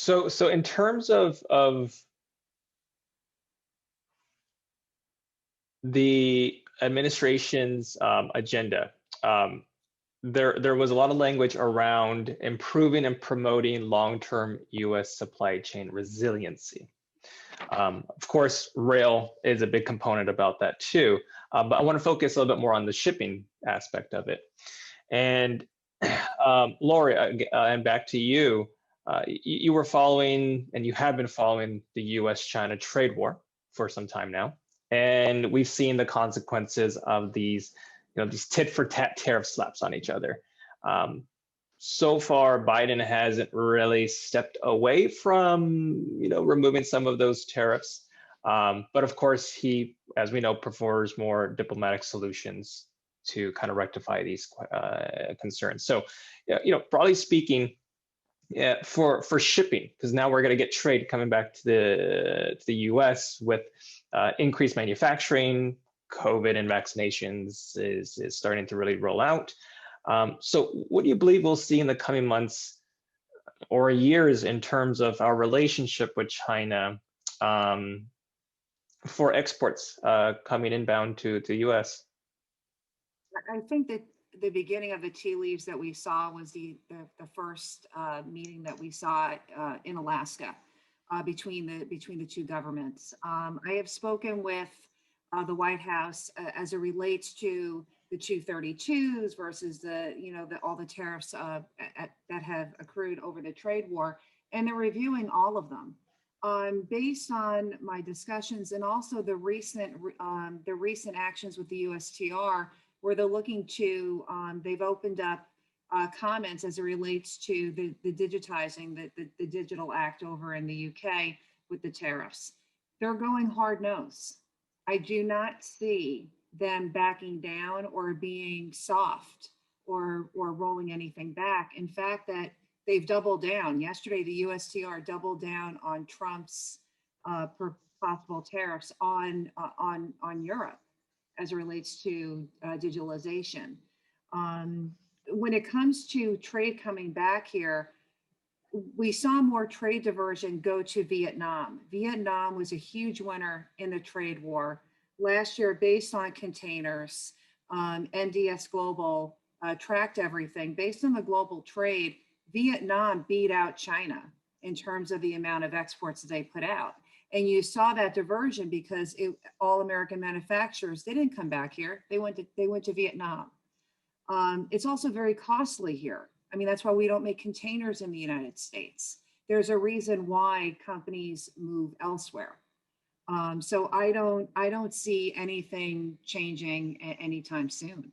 So in terms of the administration's agenda, um, there was a lot of language around improving and promoting long-term U.S. supply chain resiliency. Of course, rail is a big component about that too, but I want to focus a little bit more on the shipping aspect of it. And Lori, and back to you. You were following, and you have been following the U.S.-China trade war for some time now, and we've seen the consequences of these, these tit-for-tat tariff slaps on each other. Um, so far, Biden hasn't really stepped away from, removing some of those tariffs. But of course, he, as we know, prefers more diplomatic solutions to kind of rectify these concerns. So, broadly speaking, for shipping, because now we're going to get trade coming back to the U.S. with increased manufacturing, COVID and vaccinations is starting to really roll out. So what do you believe we'll see in the coming months or years in terms of our relationship with China for exports coming inbound to the U.S.? I think that the beginning of the tea leaves that we saw was the first meeting that we saw in Alaska between the two governments. I have spoken with the White House as it relates to the 232s versus all the tariffs that have accrued over the trade war, and they're reviewing all of them. Based on my discussions and also the recent actions with the USTR, where they're looking to, they've opened up comments as it relates to the digitizing, the Digital Act over in the UK with the tariffs. They're going hard nose. I do not see them backing down or being soft or rolling anything back. In fact, that they've doubled down. Yesterday, the USTR doubled down on Trump's possible tariffs on Europe as it relates to digitalization. When it comes to trade coming back here, we saw more trade diversion go to Vietnam. Vietnam was a huge winner in the trade war. Last year, based on containers, NDS Global tracked everything. Based on the global trade, Vietnam beat out China in terms of the amount of exports that they put out. And you saw that diversion because all American manufacturers, they didn't come back here. They went to Vietnam. It's also very costly here. I mean, that's why we don't make containers in the United States. There's a reason why companies move elsewhere. So I don't see anything changing anytime soon.